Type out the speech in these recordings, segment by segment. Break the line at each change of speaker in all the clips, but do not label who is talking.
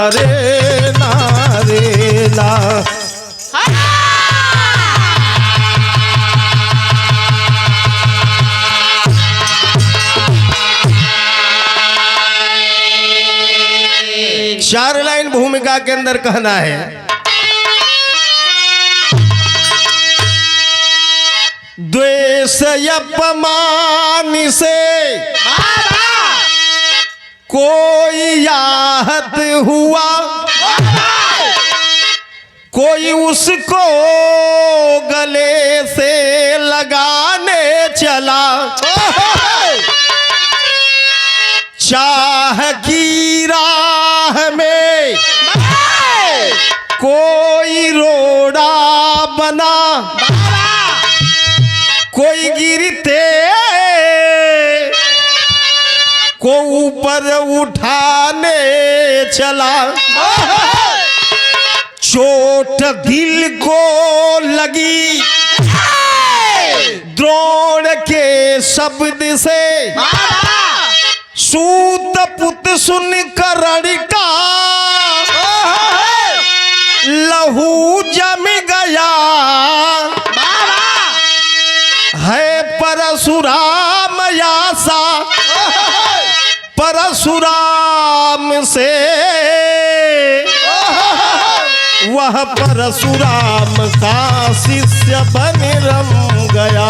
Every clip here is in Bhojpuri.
रे ला। चार लाइन भूमिका के अंदर कहना है, द्वेष अपमान से कोई आहत हुआ, कोई उसको गले से लगाने चला, चाह की राह में कोई रोड़ा बना, कोई गिरते को ऊपर उठाने चला, चोट दिल को लगी द्रोण के शब्द से, सूत पुत सुन करण का लहू जम गया है परशुराम यासा, परशुराम से वह परशुराम का शिष्य बन रम गया।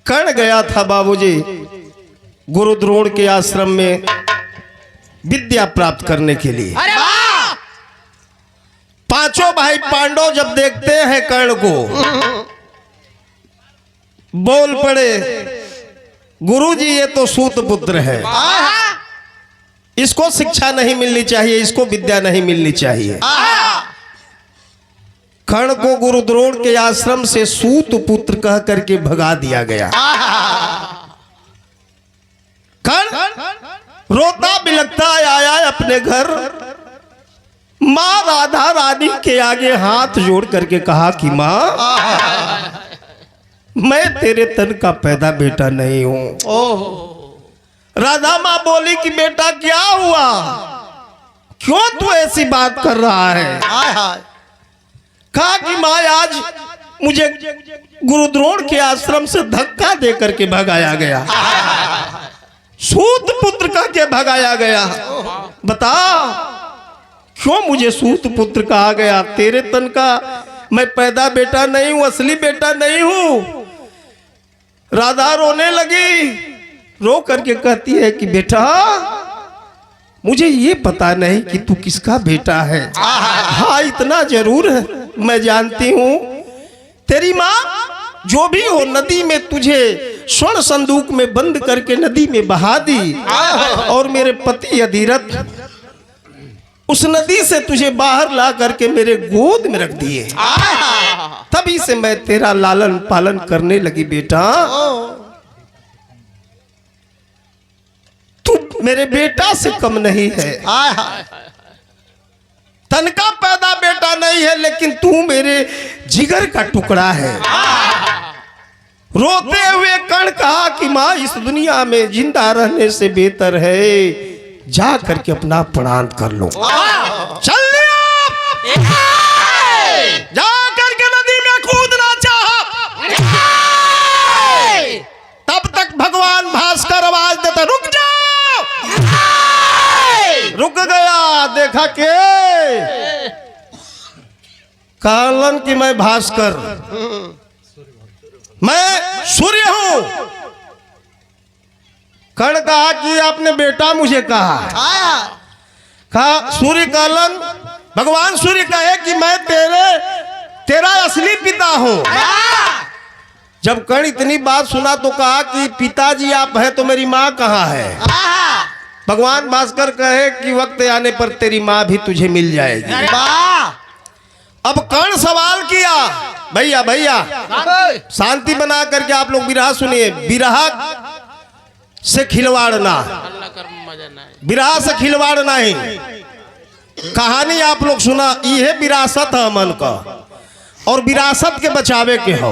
कर्ण गया था बाबूजी गुरु द्रोण के आश्रम में विद्या प्राप्त करने के लिए। पांचों भाई पांडव जब देखते हैं कर्ण को, बोल पड़े, गुरुजी ये तो सूत पुत्र है, इसको शिक्षा नहीं मिलनी चाहिए, इसको विद्या नहीं मिलनी चाहिए। कर्ण को गुरु द्रोण के आश्रम से सूत पुत्र कह करके भगा दिया गया। कर्ण रोता बिलखता आया अपने घर, मां राधा रानी के आगे हाथ जोड़ करके कहा कि मां, मैं तेरे तन का पैदा बेटा नहीं हूं। राधा मां बोली कि बेटा क्या हुआ, क्यों तू ऐसी बात कर रहा है? कहा कि मां आज मुझे गुरु द्रोण के आश्रम से धक्का दे करके भगाया गया, सूत पुत्र कह के भगाया गया। बता क्यों मुझे सूत पुत्र कहा गया? तेरे तन का मैं पैदा बेटा नहीं हूं, असली बेटा नहीं हूं। राधा रोने लगी, रो करके कहती है कि बेटा मुझे ये पता नहीं कि तू किसका बेटा है। हाँ इतना जरूर है, मैं जानती हूं तेरी माँ जो भी हो नदी में तुझे स्वर्ण संदूक में बंद करके नदी में बहा दी, और मेरे पति अधिरथ उस नदी से तुझे बाहर ला करके मेरे गोद में रख दिए, तभी से मैं तेरा लालन पालन करने लगी। बेटा तू मेरे बेटा से कम नहीं है, तन का पैदा बेटा नहीं है, लेकिन तू मेरे जिगर का टुकड़ा है। रोते हुए कर्ण कहा कि मां इस दुनिया में जिंदा रहने से बेहतर है जा करके अपना प्राण कर लो। चल जा करके नदी में कूदना चाहा, तब तक भगवान भास्कर आवाज देता रुक जाओ। रुक गया, देखा के कालन की मैं भास्कर, मैं सूर्य हूं। कर्ण कहा कि आपने बेटा मुझे कहा सूर्य कालन, भगवान सूर्य कहे कि मैं तेरा असली पिता हूं। जब कर्ण इतनी बात सुना तो कहा कि पिताजी आप हैं तो मेरी माँ कहाँ है? भगवान भास्कर कहे कि वक्त आने पर तेरी माँ भी तुझे मिल जाएगी। अब कर्ण सवाल किया, भैया भैया शांति बना करके आप लोग बिरहा सुनिए। बिरहा से खिलवाड़ ना, बिरहा से खिलवाड़ नहीं। कहानी आप लोग सुना, यह विरासत है अमन का और विरासत के बचावे के हो।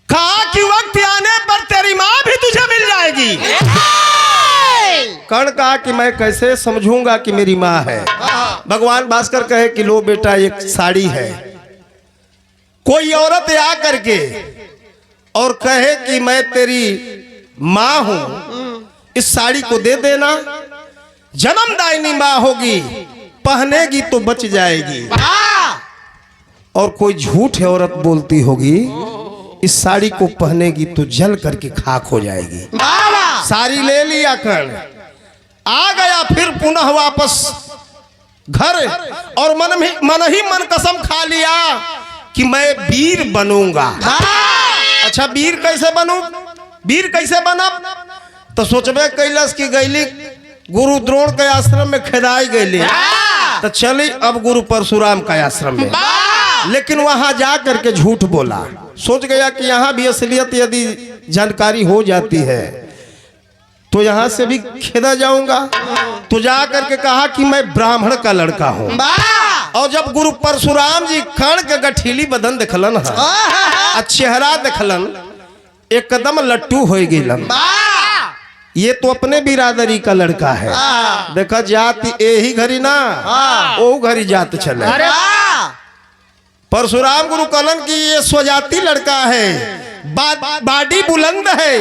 कहा कि वक्त आने पर तेरी माँ भी तुझे मिल जाएगी। कर्ण कहा कि मैं कैसे समझूंगा कि मेरी माँ है। भगवान भास्कर कहे कि लो बेटा एक साड़ी है, कोई औरत आ करके और कहे कि मैं तेरी माँ हूं, इस साड़ी को दे देना, जन्मदायिनी माँ होगी, पहनेगी तो बच जाएगी। और कोई झूठ औरत बोलती होगी, इस साड़ी को पहनेगी तो जल करके खाक हो जाएगी। साड़ी ले लिया कर्ण, आ गया फिर पुनः वापस घर और मन ही मन कसम खा लिया कि मैं वीर बनूंगा। अच्छा वीर कैसे बनूं, वीर कैसे बना? तो सोचबे कैलाश की गैली गुरु द्रोण के आश्रम में खेदाई गई, तो चली अब गुरु परशुराम का आश्रम में। लेकिन वहां जा करके झूठ बोला, सोच गया कि यहाँ भी असलियत यदि जानकारी हो जाती है तो यहाँ से भी खेदा जाऊंगा। तो जा करके कहा कि मैं ब्राह्मण का लड़का हूँ। और जब गुरु परशुराम जी कर्ण के गठीली बदन देखलन है, चेहरा देखलन, एकदम लट्टू हो गईलन। ये तो अपने बिरादरी का लड़का है। देखा जाति यही घड़ी ना, ओ घड़ी जात चले। परशुराम गुरु कहलन कि ये स्वजाति लड़का है, बाडी बुलंद है,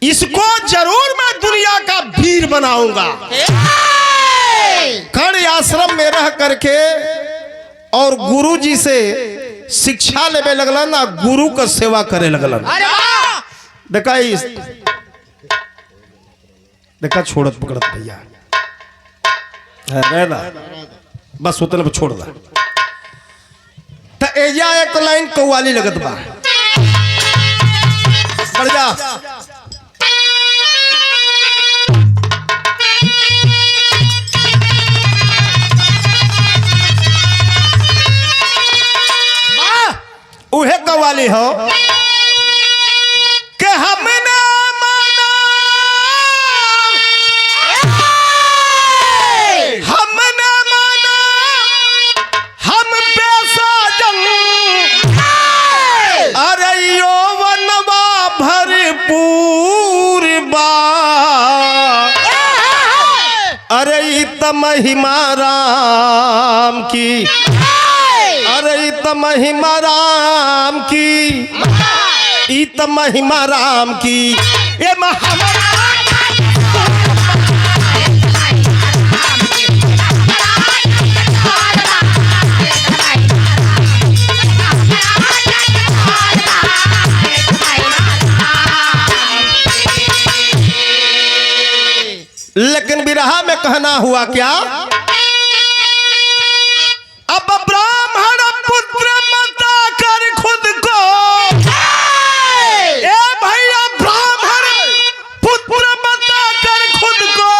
इसको जरूर मैं दुनिया का वीर बनाऊंगा। कर्ण आश्रम में रह करके और गुरु जी से शिक्षा लेवे लगलन, ना गुरु का सेवा करे लगलन। देखा छोड़त पकड़त भैया रहना, बस उतने पे छोड़ दा। तो एजा एक लाइन कौवाली लगत बा, बढ़ जा। उहे कव्वाली हो कि हमने माना, हमने माना, हम पैसा जंग, अरे यौवनवा भरपूर बा, अरे त महिमा राम की, अरे त महिमा राम की, इत महिमा राम की, ये लेकिन बिरहा में कहना हुआ क्या? अब ब्राह्मण पुत्र बता कर खुद को, ए भैया ब्राह्मण पुत्र बता कर खुद को,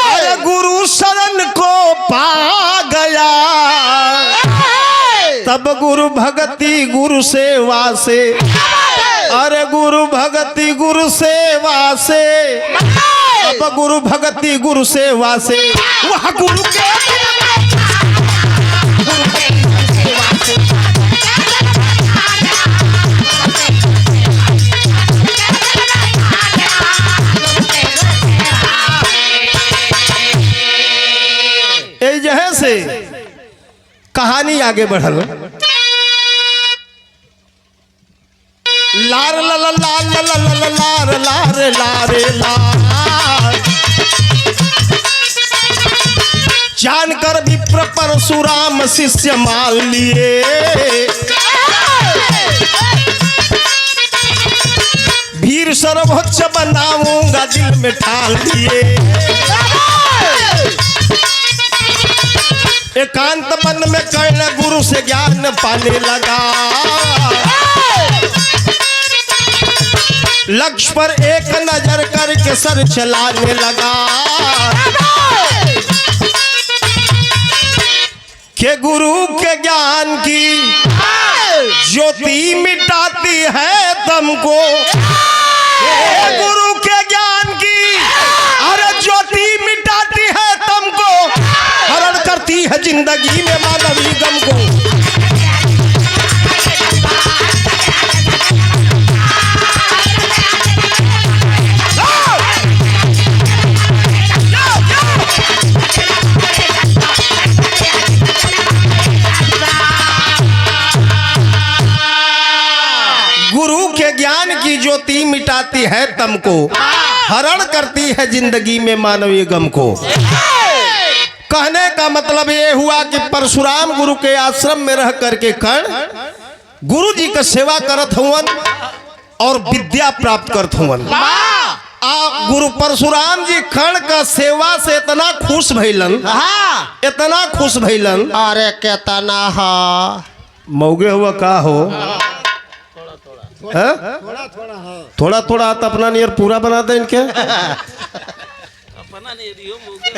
अरे गुरु शरण को पा गया, तब गुरु भक्ति गुरु सेवा से, अरे गुरु भक्ति गुरु सेवा से, अब गुरु भक्ति गुरु सेवा से, वह गुरु के जहे से कहानी आगे बढ़ल। लार ला ला ला ला ला ला लार लार लारे लार, जानकर विप्र परशुराम शिष्य मान लिए, वीर सर्वोच्च बनाऊंगा दिल में ठान लिए, एकांत मन में कर्ण गुरु से ज्ञान पाने लगा, लक्ष्य पर एक नजर करके सर चलाने लगा, के गुरु के ज्ञान की ज्योति मिटाती है तुमको, गुरु के ज्ञान की अरे ज्योति मिटाती करती है जिंदगी में मानवीय गम को। गुरु के ज्ञान की ज्योति मिटाती है तम को, हरण करती है जिंदगी में मानवीय गम को। कहने का मतलब ये हुआ कि परशुराम गुरु के आश्रम में रह करके कर्ण गुरु जी का सेवा करत हुवन और विद्या प्राप्त करत हुवन। गुरु परशुराम जी कर्ण का सेवा से इतना खुश भइलन, इतना खुश भइलन।
अरे केतना हा
मौगे हुआ का हो, थोड़ा थोड़ा तो अपना नियर पूरा बना दे इनके।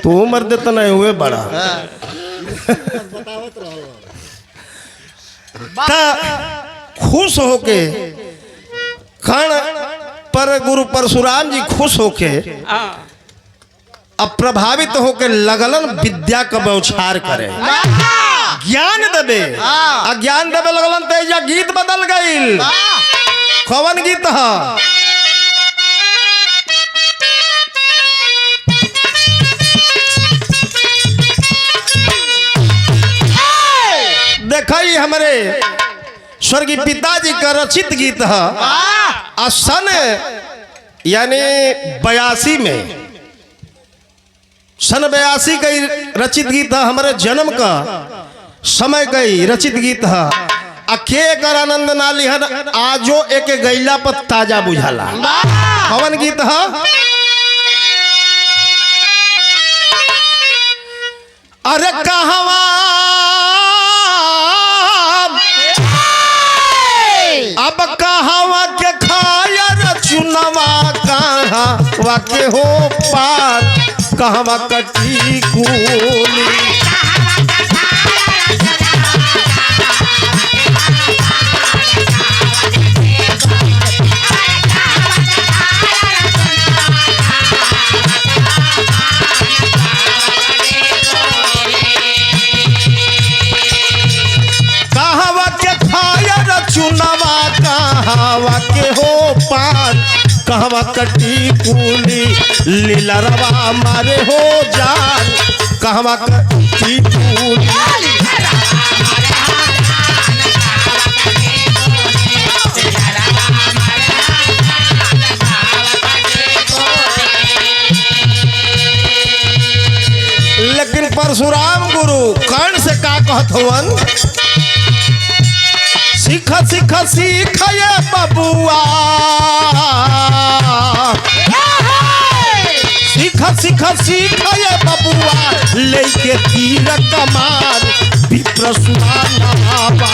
तू मर देता नहीं हुए बड़ा। खुश होके कर्ण पर गुरु परशुराम जी खुश होके अब प्रभावित होके लगलन विद्या का बौछार करे, ज्ञान देवे। ज्ञान देवे लगलन तो गीत बदल गई। कौन गीत है? देखा ही हमारे स्वर्गीय पिताजी का रचित गीत है। सन यानी 82 में, सन 82 का रचित गीत है। हमारे जन्म का समय का रचित गीत है। के कर आनंद ना लिहन आजो एक गैला पर ताजा बुझाला। कौन गीत है? अरे कहवा अब कहवा के खाया चुनवा, कहवा के हो पार, कहवा कटी कूली। कहवा के हो पार, कहवा कटी कूली, लीला रवा मारे हो जान, कहवा कटी कूली। लेकिन परशुराम गुरु कर्ण से का कहत हुवन? सीख सीख सीख ये बबुआ, सीख सीख सीख ये बबुआ, लेके तीर कमान विप्र सुनावा।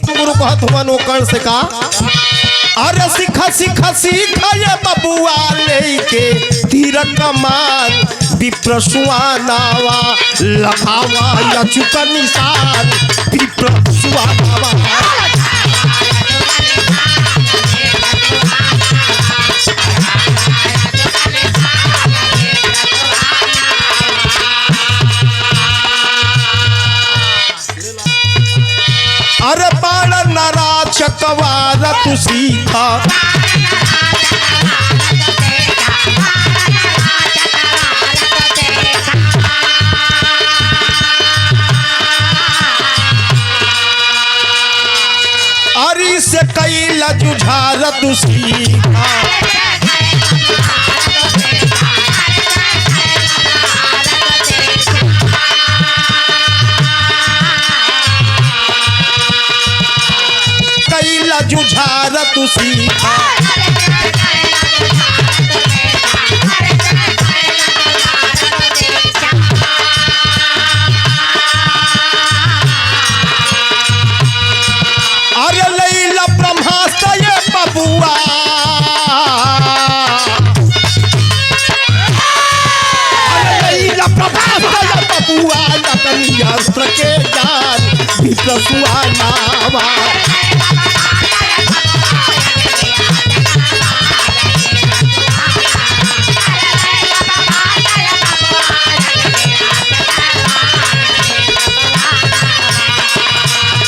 गुरु कहत हुआ नो कर्ण से का? अरे सीखा सीखा सीखा ये बबुआ, लेके तीर कमान विप्र सुनावा, लखावा या चुका निशान विप्र सुनावा। अरे बाल नारा चकवार तू सीखा, अरी से कैला जुझार तू सीखा। जुझार तू सीखा, अरे लैला ब्रह्मास्त्र ये बबुआ, अरे लैला ब्रह्मास्त्र ये बबुआ, बबुआ अग्नि अस्त्र के जान भीतर सुहानावा।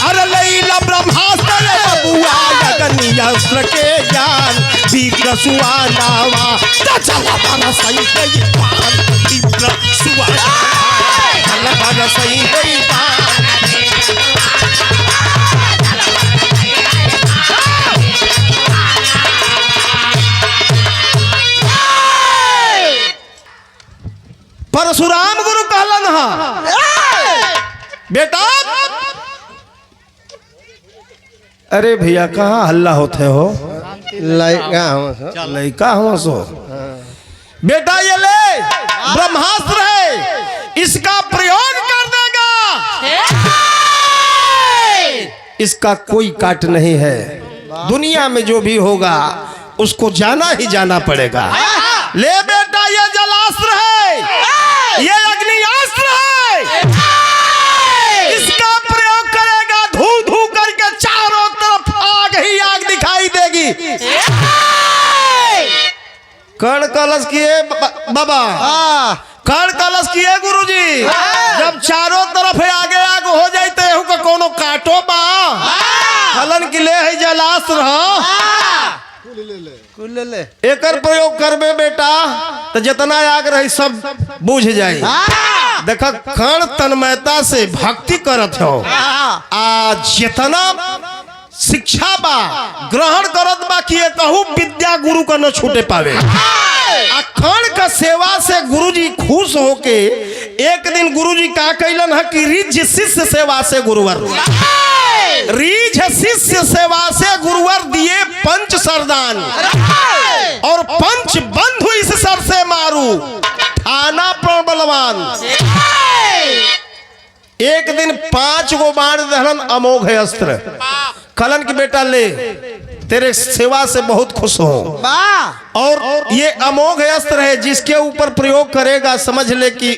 अरे लैला ब्रह्मास्त्र बबुआ अग्नि अस्त्र के जान भीतर सुहानावा। चला बारा सही है ये पान भीतर सुहानावा। चला बारा सही है ये पान। परशुराम गुरु कहलन हा बेटा। अरे भैया कहाँ हल्ला होते हो? लड़का हो सो बेटा, ये ले ब्रह्मास्त्र है, इसका प्रयोग कर देगा, इसका कोई काट नहीं है। दुनिया में जो भी होगा उसको जाना ही जाना पड़ेगा। ले बेटा, ये जलास्त्र है, ये अग्नियास्त्र है, इसका प्रयोग करेगा, धू धू करके चारों तरफ आग ही आग दिखाई देगी। कर्ण कलश किए बाबा, कर्ण कलश किए गुरुजी। जब चारों तरफ आगे आग हो जाए तो का कोनो काटो बा हलन की ले है जलास्त्र एकर प्रयोग करबे बेटा तो जितना आग रही सब बुझ जाए। देखा कर्ण तन्मयता से भक्ति करत हो, आज जितना शिक्षा बा ग्रहण करत बा कि कहूँ विद्या गुरु का न छूटे पावे। कर्ण का सेवा से गुरुजी खुश होके एक दिन गुरुजी का कैलन है कि रिझ शिष्य सेवा से गुरुवर, रिझ शिष्य सेवा से गुरुवर दिए पंच सरदान और पंच बंधु इस सर से मारू थाना प्रण बलवान। एक दिन 5 गो बाण दहलन अमोघ है अस्त्र। कलन की बेटा ले, तेरे सेवा से बहुत खुश हो, और ये अमोघ अस्त्र है, जिसके ऊपर प्रयोग करेगा समझ ले कि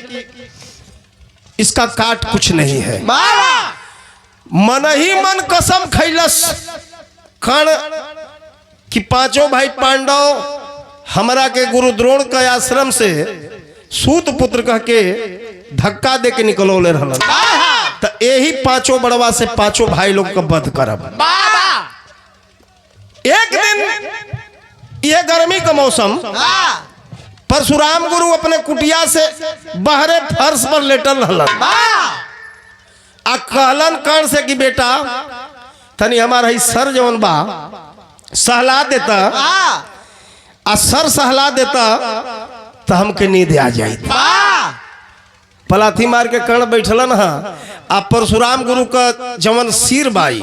इसका काट कुछ नहीं है। मन ही मन कसम खैलस कर्ण कि 5 भाई पांडव हमरा के गुरु द्रोण के आश्रम से सूत पुत्र कह के धक्का दे के निकलौले रहलन, तो यही 5 बड़वा से 5 भाई लोग का वध करब। एक दिन यह गर्मी का मौसम, परशुराम गुरु अपने कुटिया से बहरे फर्श पर लेटल रहलन। कहलन कर्ण से कि बेटा तनी हमारा ही सर जवन बा सहला देता, सर सहला देता तो हमके नींद आ जाए। पलाथी मार के कर्ण बैठलन हा, परशुराम गुरु का जवन सिर बाई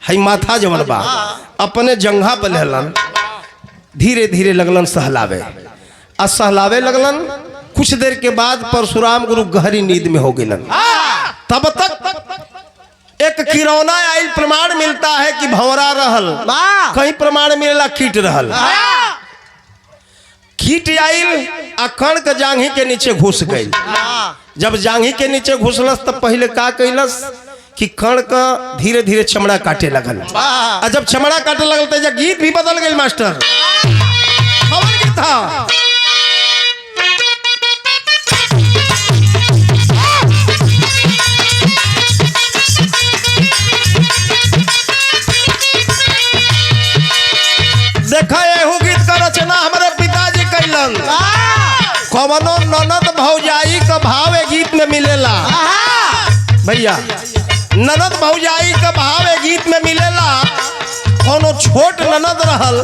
है माथा जवन बा अपने जंघा पर लेलन, धीरे धीरे लगलन सहलावे, सहलावे लगलन। कुछ देर के बाद परशुराम गुरु गहरी नींद में हो गए। तब तक एक किरौना आइल, प्रमाण मिलता है कि भंवरा रहल, कहीं प्रमाण मिलेला कीट रहल। कीट आइल कर्ण के जांघी के नीचे घुस गई। जब जांघी के नीचे घुसलस तो पहले का कैलस कि कर्ण का धीरे धीरे चमड़ा काटे लगल। जब चमड़ा काटे लगल तो गीत भी बदल गई मास्टर। खबर की था देखा एहू गीत का रचना हमारे पिताजी कैलन। कवनो ननद भौजाई का भाव गीत में मिलेला भैया, ननद भौजाई का भाव गीत में मिलेला। कोनो छोट ननद रहल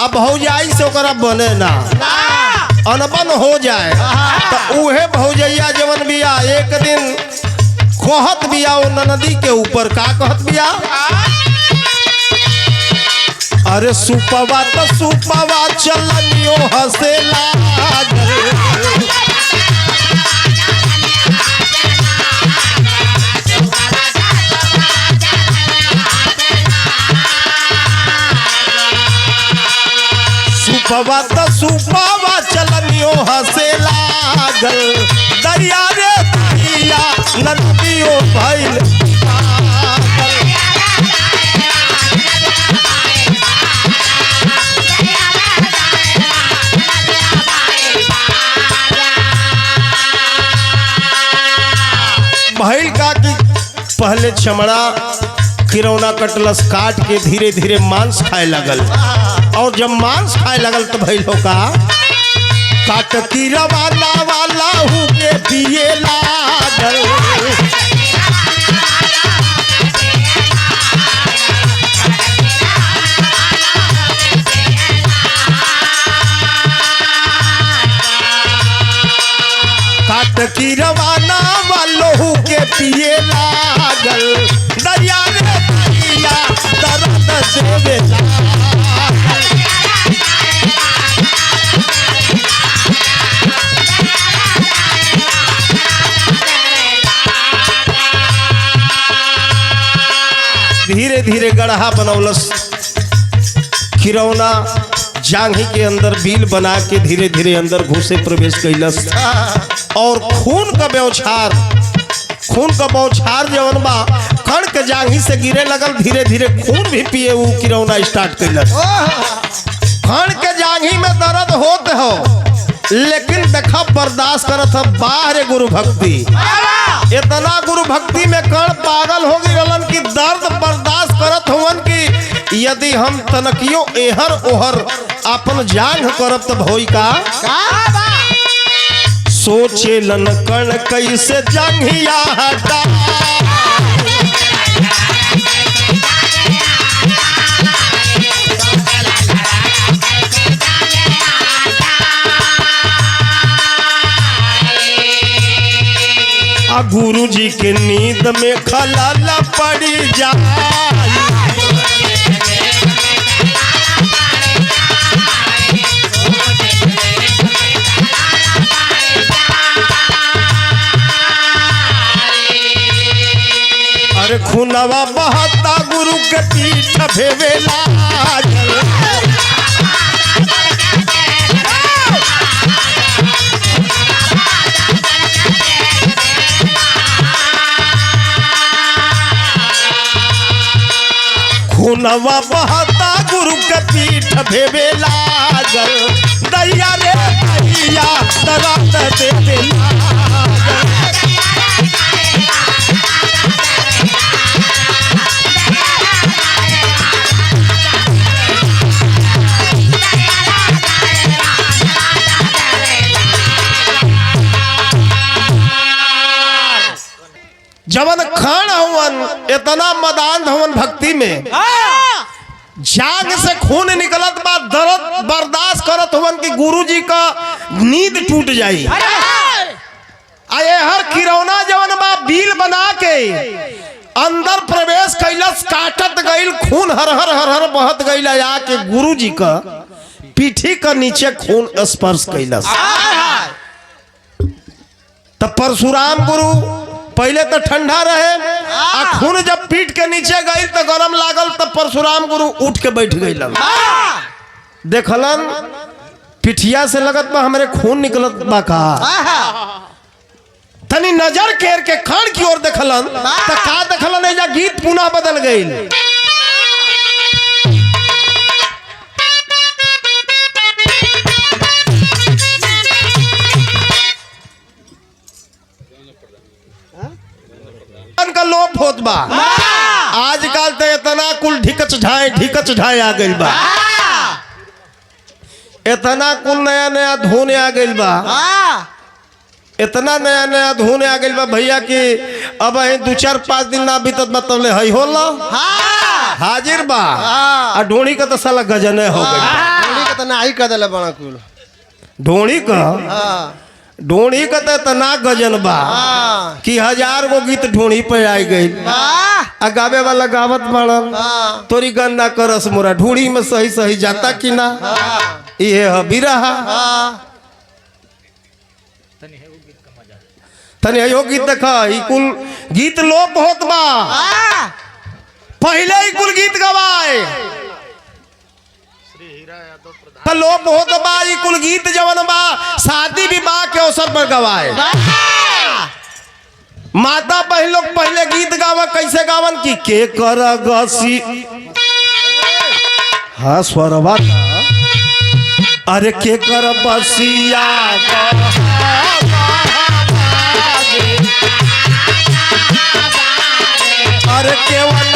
अब भौजाई से ओकरा बने ना, अनबन हो जाए तो उहे भौजैया जवन बिया एक दिन कहत बिया वो ननदी के ऊपर का कहत बिया, अरे सुपवा तो सुपवा चलनियो हसेला सुपवा तो सुपवा चलनियो हसेला गल नदिया रे भैया नदियों भइल पागल। भइल का कि पहले चमड़ा किरौना कटलस काट के धीरे धीरे मांस खाए लगल और जब मांस खाए लगल तो भइल हो का काट की रवाना वाला हूँ के पिए लागल। काट की रवाना वालों हूँ के पिए लागल। दरिया रे दरिया दर्द देवे लागल। धीरे धीरे गढ़ा बनौलस खिरौना जांघी के अंदर बिल बना के धीरे धीरे अंदर घुसे प्रवेश कैलस और खून का बौछार जवन बा कण के जांघी से गिरे लगल। धीरे धीरे खून भी पिए वो खिरौना स्टार्ट कैलस। कण के जांघी में दर्द होते हो लेकिन देखा बर्दाश्त करत है बाहर गुरु भक्ति। इतना गुरु भक्ति में कण पागल हो गई कि दर्द बर्दाश्त करत होवन कि यदि हम तनकियो एहर ओहर अपन जांघ करब तब होई का सोचे लन कण कैसे जांघिया हटा। गुरु जी के नींद में खलल पड़ी जाए। अरे खूनवा बहता गुरु के पीठ भेवेला। खूनवा बहता गुरु के पीठ भेवे लागल। दैया रे दैया दर्द देवे लागल। जवन खान हवन इतना मदान हवन भक्ति में जाग से खून निकलत बा दर्द बर्दाश्त करत हवन कि गुरु जी का नींद टूट जाई। आये हर खिरौना जवन बा बिल बना के अंदर प्रवेश कैलस काटत गईल खून हर हर हर हर बहत गईल आके गुरु जी का पीठी का नीचे खून स्पर्श कैलस। तब परशुराम गुरु पहले तो ठंडा रहे आ खून जब पीठ के नीचे गई तो गरम लागल तब परशुराम गुरु उठ के बैठ गई। देखलन पिठिया से लगत बा हमरे खून निकलत बा का तनी नजर केर के खान की ओर देखलन तो का देखलन एजा गीत पुनः बदल गई। का लोप होत बा आजकल तो इतना कुल ढिकच ढाए आ गइल बा। इतना कुल नया नया धुन आ गइल बा। इतना नया नया धुन आ गइल बा भैया कि अब 2-4-5 दिन ना बीतत मतलब ले हई होला हाजिर बा आ ढोणी का तो साला गजने हो गई।
ढोणी का तो नाही कर देले बड़ा कुल।
ढोणी का तो इतना गजन बा कि 1000 गो गीत ढोणी पे आई गई। आ गावे वाला गावत बाड़न तोरी गन्ना करस मोरा ढोणी में सही सही जाता कि ना ये हबी रहा। तनी यो गीत देखा ई कुल गीत लोप होत बा। पहले ही कुल गीत गवाए तो लोप होत बा। ई कुल गीत जवन बा शादी विवाह के अवसर पर गवाए। माता बहन लोग पहले गीत गावा, कैसे गावन की के कर गसी, हाँ स्वरवा था। अरे के कर बसिया अरे केवल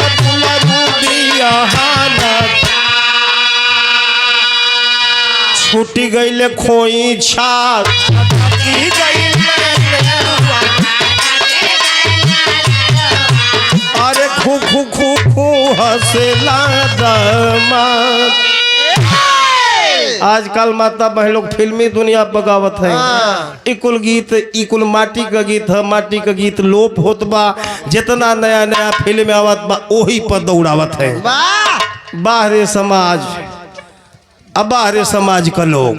छूटी गईले खोई छात अरे खू खू खू खू हंसला दमाद। आजकल माता बहन लोग फिल्मी दुनिया बगावत है। इकुल गीत इकुल माटी का गीत है, माटी का गीत लोप होत बा। जितना नया नया फिल्म आवत बा वही पर दौड़ावत है। बाहरी समाज, अब बाहरी समाज का लोग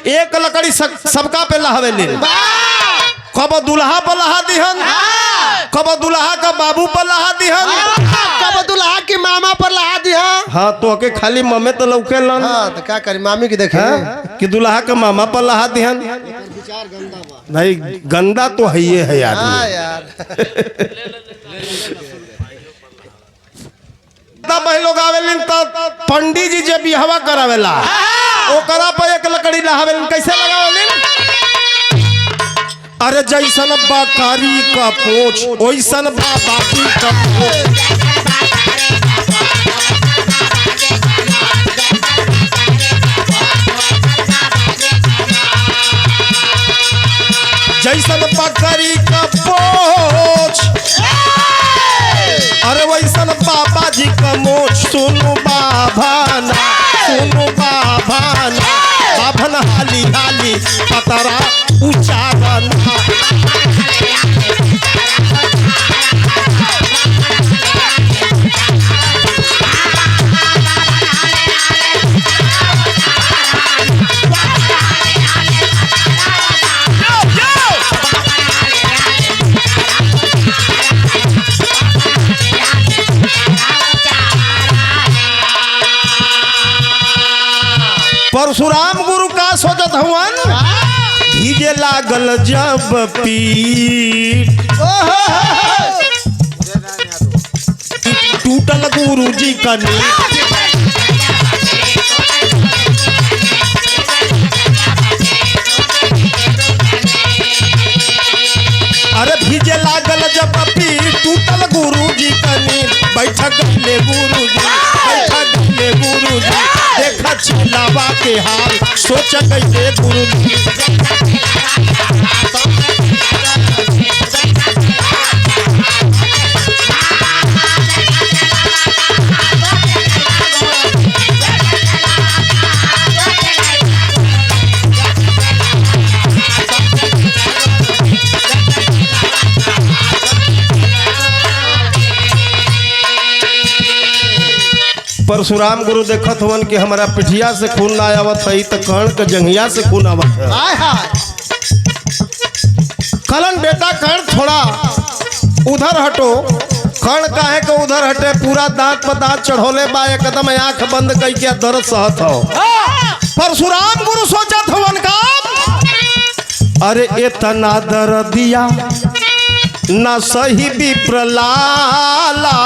एक लकड़ी सबका पे लहावेले। कब दुल्हा पर लहा दिहन, कब दुल्हा का बाबू पर लहा दिहन,
कब दुल्हा की मामा पर लहा दिया।
हाँ तो के खाली मम्मे तो लौके लन।
हाँ तो क्या करी मामी की देखे
कि दुल्हा का मामा पर लहा दिहन। नहीं गंदा तो है ये है यार।
हाँ यार
बहन लोग आवेलिन तो पंडित जी जब बिहवा करावेला ओकरा पर एक लकड़ी लहावेलिन। कैसे लगावेलिन? अरे जैसन बकरी का पोछ वैसन बाबी का पोछ। जैसन बकरी का पोछ अरे वैसन बाबा जी का मोछ। सुनु बाभाना, सुनु बाभाना, बाभन हाली हाली पतरा उचारन। परशुराम गुरु का सोचत हवन भीजे लागल जब पीठ टूटल गुरु जी का नीठ। अरे भीजे लागल जब पीठ टूटल गुरु जी का नीठ। बैठक गए गुरु जी, बैठक गए गुरु जी, देखा छिलावा के हाल सोच गए गुरु जी। परशुराम गुरु देखत हवन कि हमारा पिठिया से खून ना आवत है तो कर्ण के जंघिया से खून आवत है। कलन बेटा कर्ण थोड़ा उधर हटो। कर्ण काहे को उधर हटे? पूरा दांत पर दांत चढ़ोले बा, एकदम आंख बंद कई के दर्द सहत हो। परशुराम गुरु सोचत हवन का अरे इतना दर्दिया न सही विप्रलाला।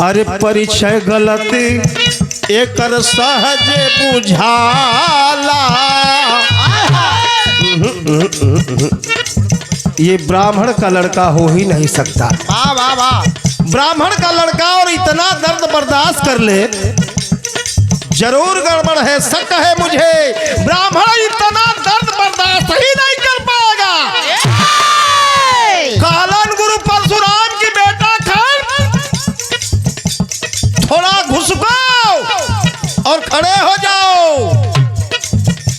अरे परिचय गलती एकर सहज बुझाला। ये ब्राह्मण का लड़का हो ही नहीं सकता। ब्राह्मण का लड़का और इतना दर्द बर्दाश्त कर ले, जरूर गड़बड़ है, शक है मुझे। ब्राह्मण इतना दर्द बर्दाश्त ही नहीं कर पाएगा। कालन गुरु परशुराम की बेटा थोड़ा घुसको और खड़े हो जाओ।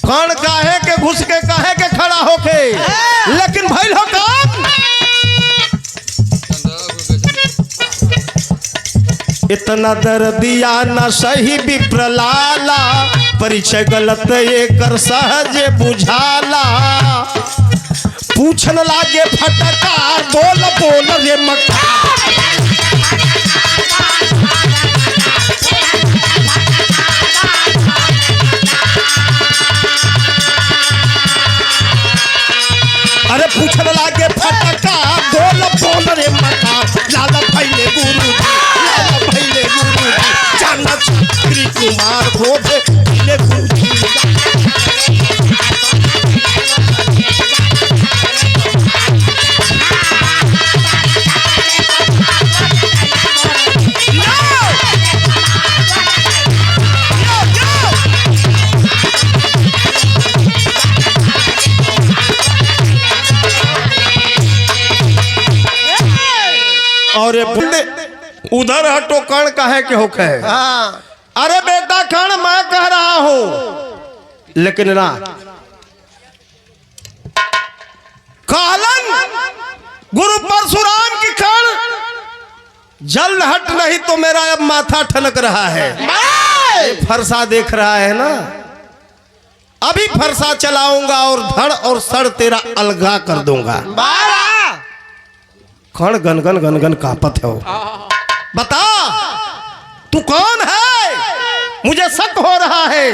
कौन काहे के घुस के काहे के खड़ा होके, लेकिन भइल हो काम। इतना दर्दिया न सही विप्रलाला। परिचय गलत एकर सहज बुझाला। पूछन लागे फटकार बोल बोल रे मक्का। पूछन लागे फटका बोल बोल रे मका लाल भैले गुरुजी लाल भैले गुरुजी जाना छत्री कुमार खोजे भैले गुरुजी और उधर हटो कण कहे के होके
हाँ
अरे बेटा कण मैं कह रहा हूं लेकिन ना कालन गुरु परशुराम की कण जल्द हट नहीं तो मेरा अब माथा ठनक रहा है फरसा देख रहा है ना अभी फरसा चलाऊंगा और धड़ और सड़ तेरा अलगा कर दूंगा कण गनगन गनगन कांपत है बता तू कौन है मुझे शक हो रहा है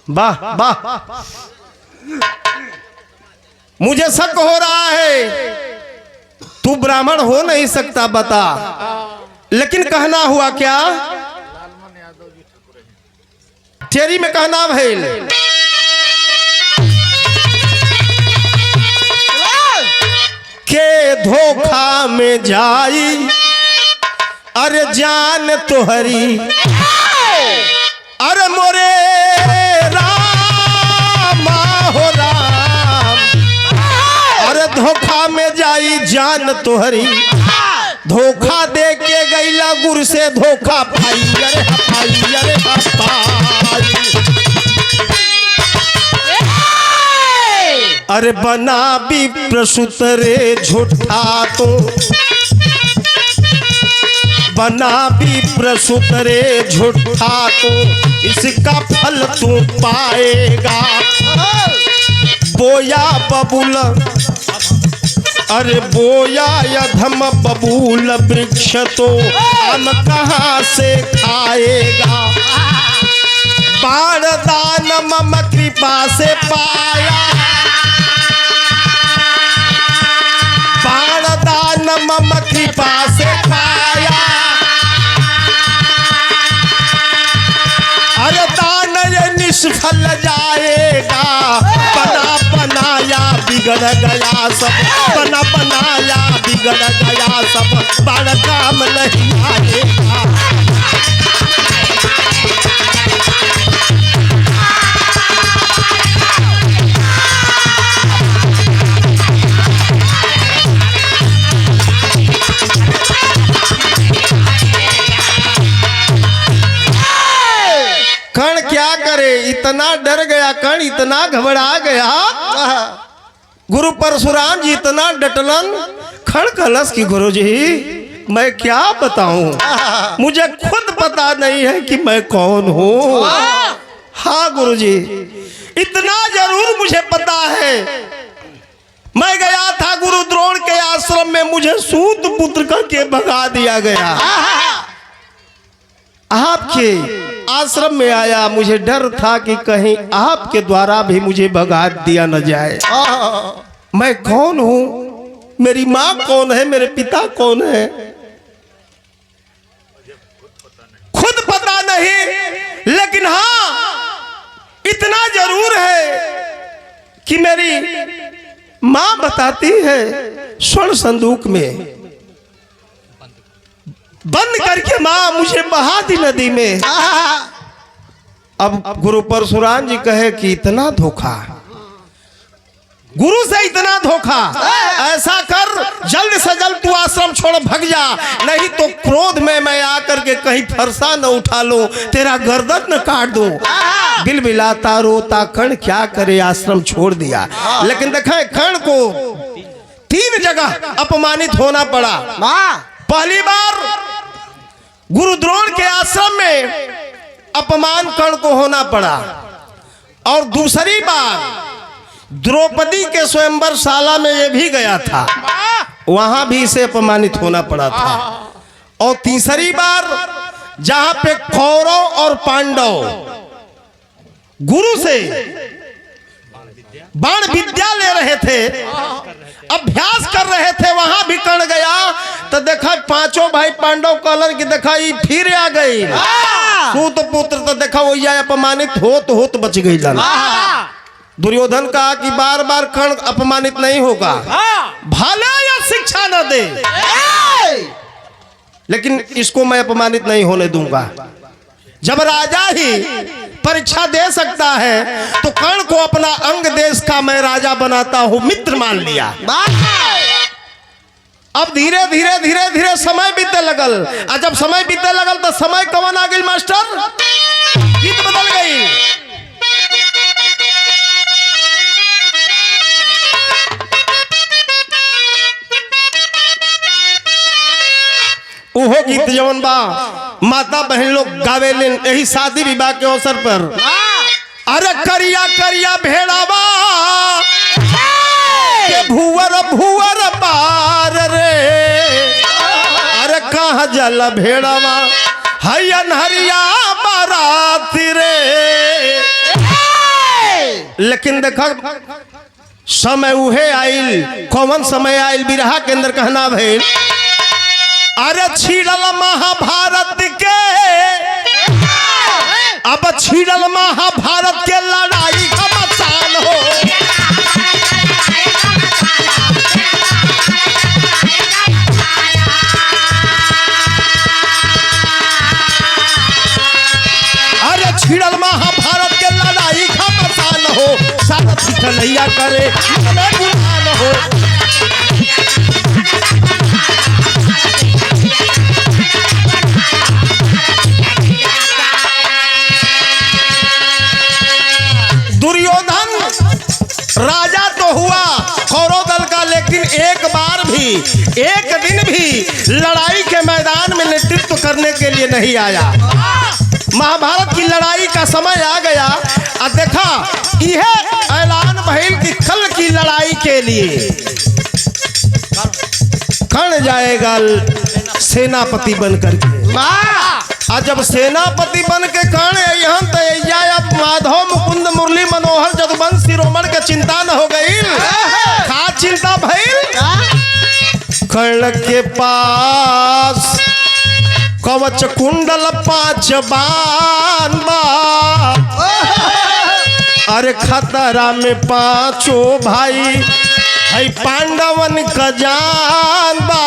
वाह वाह मुझे शक हो रहा है तू ब्राह्मण हो नहीं सकता बता लेकिन कहना हुआ क्या तेरी में कहना भैल के धोखा में जाई अरे जान तोहरी अरे मोरे राम हो राम अरे धोखा में जाई जान तोहरी धोखा दे के गईला गुरु से धोखा पाई अरे पाई अरे पाई अरे बना भी प्रसूत रे झूठा तो बना भी प्रसूत रे झूठा तो इसका फल तू पाएगा बोया बबूल अरे बोया यधम बबूल वृक्ष तो हम कहाँ से खाएगा बाण दान मम कृपा से पाया बाण दान मम कृपा से पाया अरे दान ये निष्फल जाएगा बना बनाया बिगड़ गया सब बना बनाया बिगड़ गया सब बाण काम नहीं आएगा कर्ण क्या करे इतना डर गया कर्ण इतना घबरा गया गुरु परशुराम जी इतना डटलन खड़ कलश की गुरु जी मैं क्या बताऊं मुझे खुद पता नहीं है कि मैं कौन हूं हाँ गुरु जी इतना जरूर मुझे पता है मैं गया था गुरु द्रोण के आश्रम में मुझे सूत पुत्र करके भगा दिया गया आपके आश्रम में आया मुझे डर था कि कहीं आपके द्वारा भी मुझे भगा दिया न जाए मैं कौन हूं मेरी माँ कौन है मेरे पिता कौन है खुद पता नहीं लेकिन हाँ इतना जरूर है कि मेरी माँ बताती है स्वर्ण संदूक में बंद करके माँ मुझे बहा दी नदी में अब गुरु परशुराम जी कहे कि इतना धोखा गुरु से इतना धोखा ऐसा कर जल्द से जल्द तू आश्रम छोड़ भग जा नहीं तो क्रोध में मैं आकर के कहीं फरसा न उठा लो तेरा गर्दन न काट दूं बिलबिलाता रोता कर्ण क्या करे आश्रम छोड़ दिया लेकिन देखा कर्ण को 3 जगह अपमानित होना पड़ा पहली बार गुरु द्रोण के आश्रम में अपमान कर्ण को होना पड़ा और दूसरी बार द्रौपदी के स्वयंवर शाला में ये भी गया था वहां भी इसे अपमानित होना पड़ा था और तीसरी बार जहां पे कौरव और पांडव गुरु से बाण विद्या ले रहे थे, अभ्यास कर रहे थे, वहां भी कर्ण गया तो देखा पांचों भाई पांडव कहलन कि देखा ये फिर आ गई सूत पुत्र, तो देखा वो अपमानित होत बच गई। दुर्योधन कहा कि बार बार कर्ण अपमानित नहीं होगा, भले या शिक्षा न दे लेकिन इसको मैं अपमानित नहीं होने दूंगा। जब राजा ही परीक्षा दे सकता है तो कर्ण को अपना अंग देश का मैं राजा बनाता हूं मित्र मान लिया। अब धीरे धीरे धीरे धीरे समय बीते लगल, और जब समय बीते लगल तो समय कवन आ गई मास्टर, गीत बदल गई। ओहो गीत जवन बा माता बहन लोग गावेलिन यही शादी विवाह के अवसर पर। अरे करिया करिया भेड़ावा के भुवर भुवर पार रे, अरे कहाँ जल भेड़ावा हयन हरिया बाराती रे। लेकिन देखा समय उहे आइल, कौन समय आइल बिरहा के अंदर कहना भइल। अरे छिड़ल महाभारत के, अब छिड़ल महाभारत के लड़ाई का मसान हो। अरे छिड़ल महाभारत के लड़ाई का मसान हो, सारथी कन्हैया करे गुमान हो। दुर्योधन राजा तो हुआ कौरव दल का, लेकिन एक बार भी एक दिन भी लड़ाई के मैदान में नेतृत्व करने के लिए नहीं आया। महाभारत की लड़ाई का समय आ गया और देखा यह ऐलान भइल कि कल की लड़ाई के लिए कर्ण जाएगा सेनापति बनकर के। आज जब सेनापति बन के कर्ण यहाँ तो माधव मुकुंद मुरली मनोहर जदुवंश शिरोमण के चिंता न हो गई। खा चिंता भइल कर्ण के पास कवच कुंडल 5 बाण बा, अरे खतरा में 5 भाई है पांडवन का जान बा।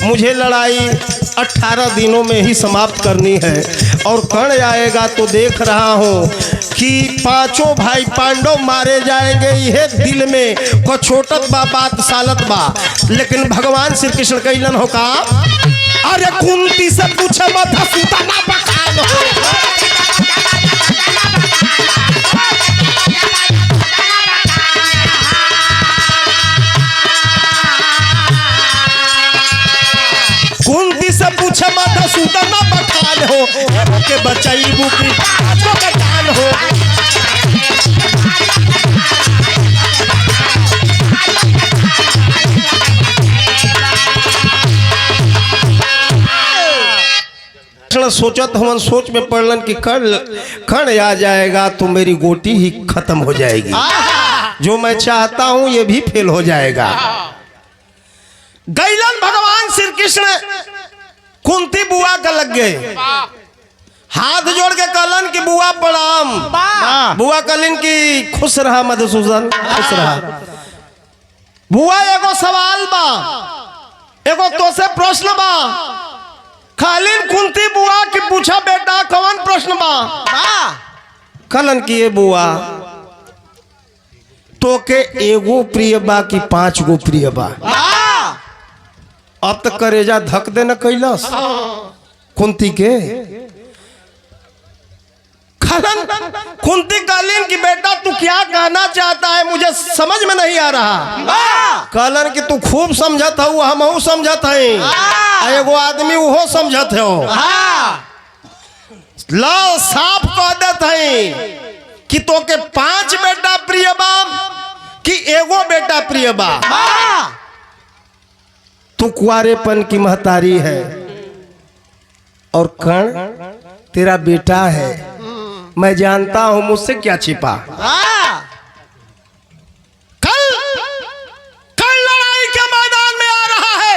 मुझे लड़ाई 18 दिनों में ही समाप्त करनी है और कर्ण आएगा तो देख रहा हूँ कि 5 भाई पांडव मारे जाएंगे। यह दिल में को छोटत बा बात सालत बा, लेकिन भगवान श्री कृष्ण कैलन हो का। अरे कुंती से पूछे मत सूता ना बखान हो। कुंती से पूछे मत सूता ना बखान हो, के बचाई बुकी पांचों का जान हो। सोचत हम सोच में पड़लन कि कर्ण आ जाएगा तो मेरी गोटी ही खत्म हो जाएगी, जो मैं चाहता हूं ये भी फेल हो जाएगा। गैलन भगवान श्री कृष्ण कुंती बुआ का लग गए, हाथ जोड़ के कहलन कि बुआ प्रणाम। बुआ कहलन कि खुश रहा मधुसूदन, खुश रहा। बुआ एगो सवाल बा, एगो तो से प्रश्न बा। खालिन कुंती बुआ की पूछा बेटा कौन प्रश्न बा। कहलन कि ये बुआ तो के एगो प्रिय बा कि 5 गो प्रिय बा। अब तक करेजा धक दे न कैलस कुंती के। कुंती कालीन की बेटा तू क्या कहना चाहता है, मुझे समझ में नहीं आ रहा। कहलन कि तू खूब समझत हो, हम समझत है, एगो आदमी वो समझत हो। ला साफ कह देत है कि तो के 5 बेटा प्रिय बा कि एगो बेटा प्रिय बा। तू कुआरेपन की महतारी है और कर्ण तेरा बेटा है, मैं जानता हूं मुझसे क्या छिपा। कल कल लड़ाई के मैदान में आ रहा है,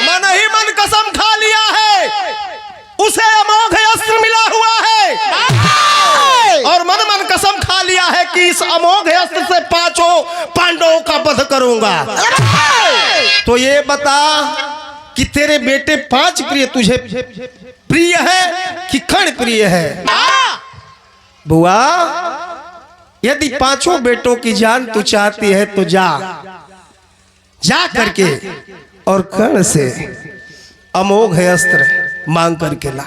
मन ही मन कसम खा लिया है, उसे अमोघ अस्त्र मिला हुआ है और मन मन कसम खा लिया है कि इस अमोघ अस्त्र से 5 पांडवों का वध करूंगा। तो ये बता कि तेरे बेटे 5 प्रिय तुझे प्रिय है कि कर्ण प्रिय है? बुआ, यदि 5 बेटों की जान तू चाहती है तो जा करके और कर्ण से अमोघ अस्त्र मांग करके ला।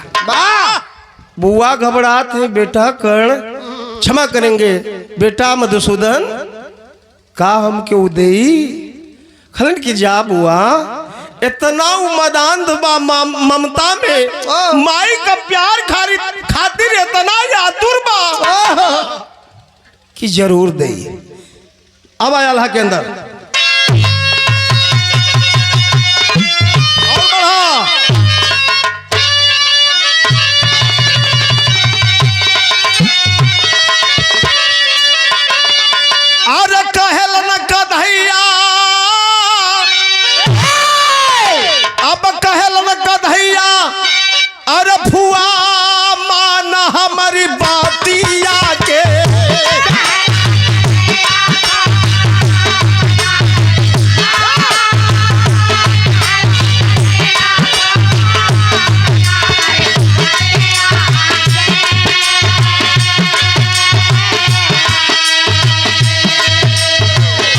बुआ घबरात है, बेटा कर्ण क्षमा करेंगे, बेटा मधुसूदन का हम क्यों देई खलन की जा बुआ, इतना उमदान ममता में माई का प्यार खातिर इतना यादुर बा कि जरूर दे। अब आया अल्लाह के अंदर और बढ़ा। अरे कहल न कन्हैया, अब कहल न कन्हैया, अरे फुआ मान हमारी बातिया के,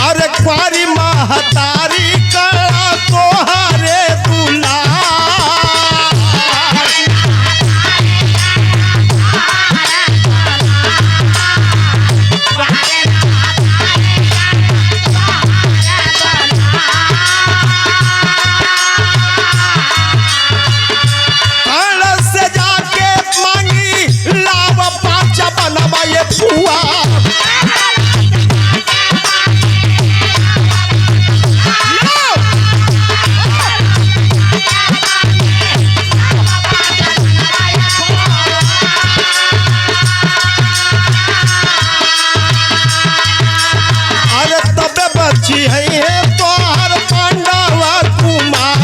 अरे क्वारी महतारी करा तोहरे दुला, कर्ण से जाके मांगी लाव 5 बनवा ये फुआ। अरे तबे बची है तो हर पांडवा कुमार,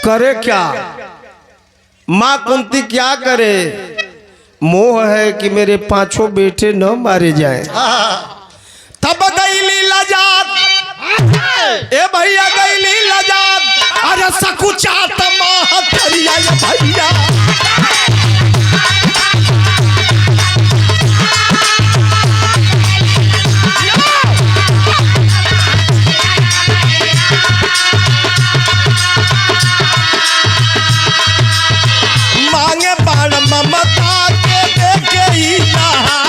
करे क्या माँ कुंती क्या करे? मोह है कि मेरे 5 बेटे न मारे जाएं। तब गईली लजात, ए भैया गईली लजात, अरे सकुचात महतरिया ये भैया, मांगे बाण ममता के देखे ही नहा,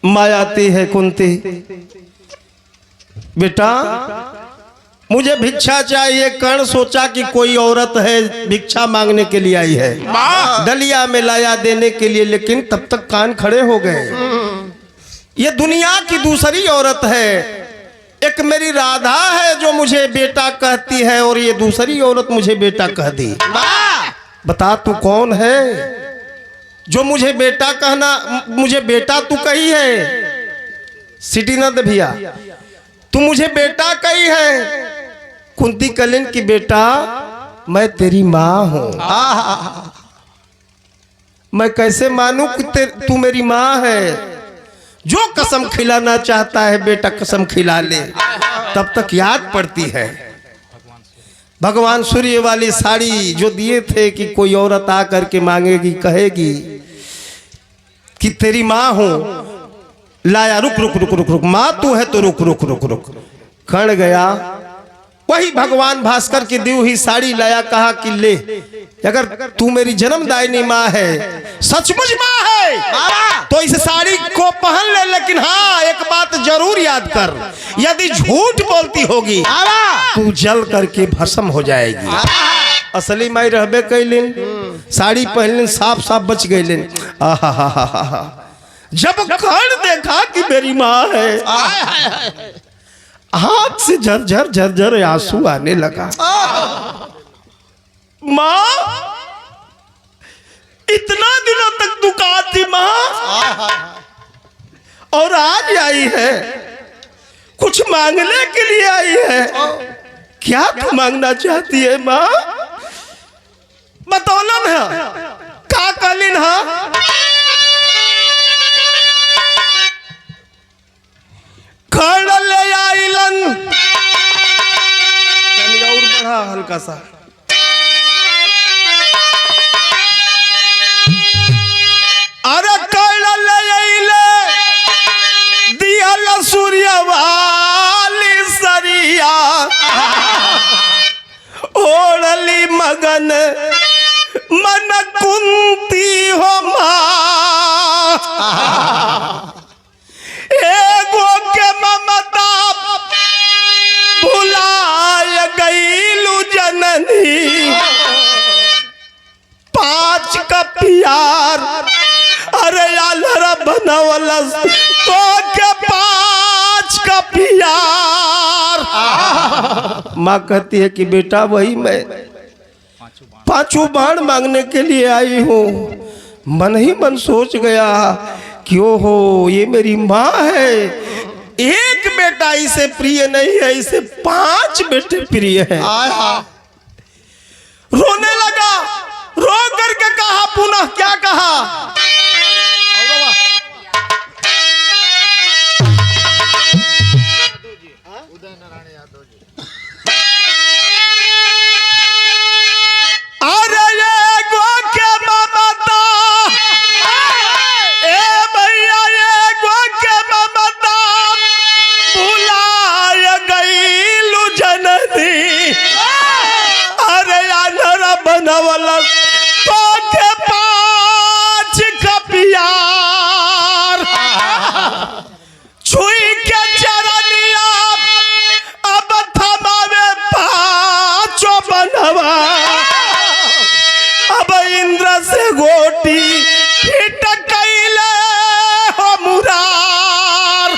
माया आती है कुंती, बेटा मुझे भिक्षा चाहिए। कर्ण सोचा कि कोई औरत है भिक्षा मांगने के लिए आई है, डलिया में लाया देने के लिए, लेकिन तब तक कान खड़े हो गए। ये दुनिया की दूसरी औरत है, एक मेरी राधा है जो मुझे बेटा कहती है और ये दूसरी औरत मुझे बेटा कह दी। बता तू कौन है जो मुझे बेटा कहना, मुझे बेटा तू कही है? सिटी न दे भैया, तू मुझे बेटा कही है। कुंती कलिन की बेटा मैं तेरी माँ हूं, मैं कैसे मानूं कि तू मेरी माँ है? जो कसम खिलाना चाहता है बेटा कसम खिला ले। तब तक याद पड़ती है भगवान सूर्य वाली साड़ी जो दिए थे कि कोई औरत आकर के मांगेगी, कहेगी कि तेरी माँ हूं, लाया। रुक रुक रुक रुक रुक, माँ तू है तो रुक रुक रुक रुक। कर्ण गया वही भगवान भास्कर की दी हुई साड़ी लाया, कहा कि ले, अगर तू मेरी जन्मदायिनी माँ है, सचमुच माँ है, तो इस साड़ी को पहन ले। लेकिन हाँ, एक बात जरूर याद कर, यदि झूठ बोलती होगी तू जल करके भस्म हो जाएगी। असली माई रहबे कैलिन, साड़ी पहनलिन, साफ साफ बच गईलिन। आहा, जब कर्ण देखा कि मेरी माँ है, हाथ से झरझर झरझर आंसू आने लगा। माँ, इतना दिनों तक दुकान थी माँ, और आज आई है, कुछ मांगने के लिए आई है। क्या तू मांगना चाहती है माँ? बतौलन है का कालीन है। खड़ ले आइलन, और बढ़ा हल्का सा। अरे खड़ ले आइले, दिया सूर्य वाली सरिया, ओढ़ली मगन मन कुंती हो माँ, एगो के ममता भुलाय गईलू जननी, पांच का प्यार अरे यालरा बनवलस तो के पांच का प्यार। माँ कहती है कि बेटा वही मैं पांचों बाण मांगने के लिए आई हूँ। मन ही मन सोच गया कि ओहो, ये मेरी माँ है, एक बेटा इसे प्रिय नहीं है, इसे 5 बेटे प्रिय हैं। रोने लगा, रो करके कहा, पुनः क्या कहा? अरे ये गो के ममता, ए भैया ये गो के ममता भुलाय गईलू जननी, अरे यानर बनवलस तो के 5 का प्यार। छुई के चरनिया अब थमावे 5 बनवा, अब इंद्र से गोटी फिट कैले हो मुरार।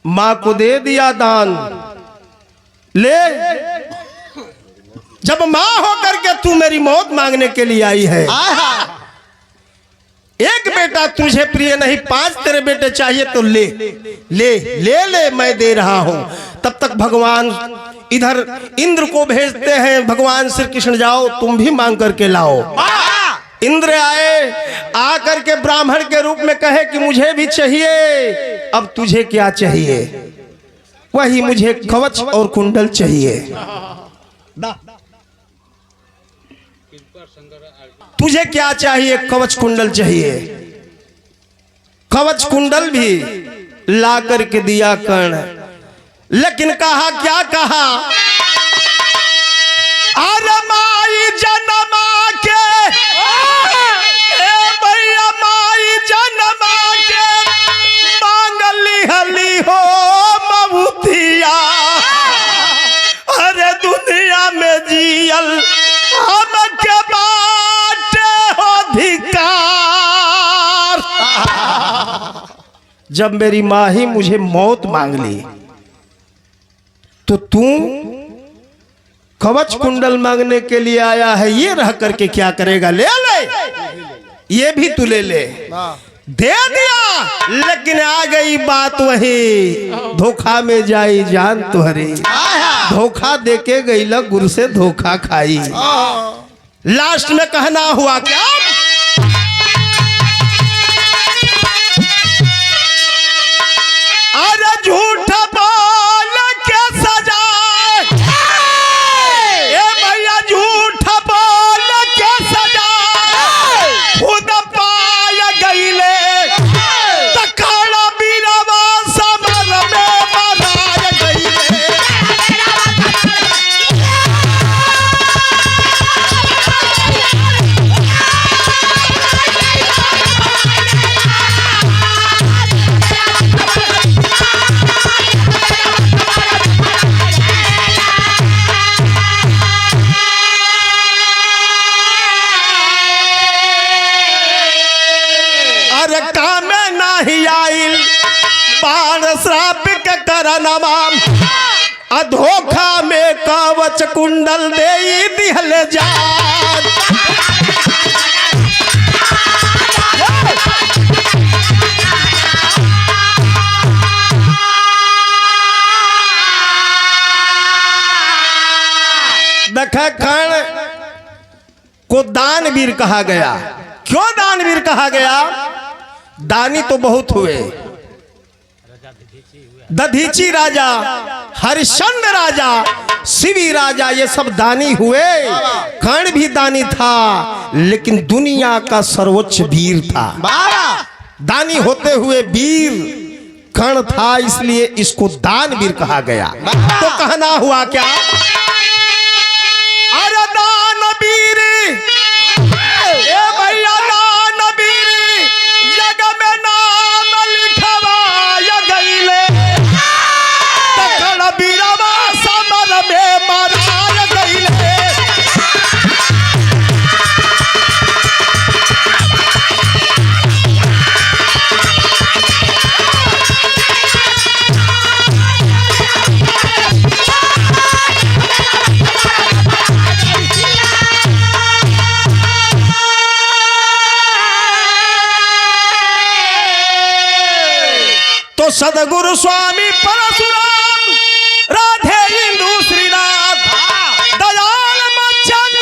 माँ को दे दिया दान, ले, जब माँ होकर के तू मेरी मौत मांगने के लिए आई है, एक बेटा तुझे प्रिय नहीं, 5 तेरे बेटे चाहिए तो ले ले ले ले, मैं दे रहा हूं। तब तक भगवान इधर इंद्र को भेजते हैं, भगवान श्री कृष्ण जाओ तुम भी मांग करके लाओ। इंद्र आए, आकर के ब्राह्मण के रूप में कहे कि मुझे भी चाहिए। अब तुझे क्या चाहिए? वही मुझे कवच और कुंडल चाहिए। तुझे क्या चाहिए? कवच कुंडल चाहिए। कवच कुंडल भी ला करके दिया कर्ण, लेकिन कहा क्या कहा? अरे माई जनमा के, ए भैया माई जनमा के मांगली हली हो मबूतिया, अरे दुनिया में जियल हम के बाटे हो धिकार। जब मेरी माँ ही मुझे मौत मांग ली तो तू कवच कुंडल मांगने के लिए आया है, ये रह करके क्या करेगा? ले ले, ये भी तू ले ले। दे दिया, लेकिन आ गई बात वही, धोखा में जाई जान तुहरी, धोखा देके गई लग गुरु से धोखा खाई। लास्ट में कहना हुआ क्या? अरे झूठ बोल के सजाए, ए भैया झूठ बोल के सजाए, खुद पाया गईले तकाड़ा बीरवा समर में मराय गईले। नहीं आइल बाण श्राप के करनमा अधोखा में कवच कुंडल दे दिहल जान। देखा कर्ण को दानवीर कहा गया। क्यों दानवीर कहा गया? दानी तो बहुत हुए, दधीची राजा, हरिश्चंद्र राजा, शिवी राजा, ये सब दानी हुए। कर्ण भी दानी था, लेकिन दुनिया का सर्वोच्च वीर था। दानी होते हुए वीर कर्ण था, इसलिए इसको दानवीर कहा गया। तो कहना हुआ क्या? अरे दानवीर, ए भैया दानवीर, जग में नाम लिखवाया गईले, तकड़ बीरवा समर में मराया गईले। तो सदगुरु स्वामी परशुराम, राधे इंदु श्रीनाथ, दयाल बच्चन,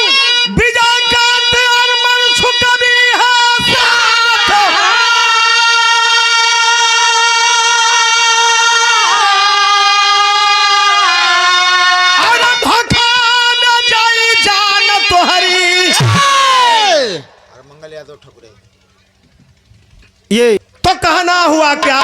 विजयकांत और मनसुख कवि है साथ। और धोखा न जाई जान तोहरी। ये तो कहना हुआ क्या?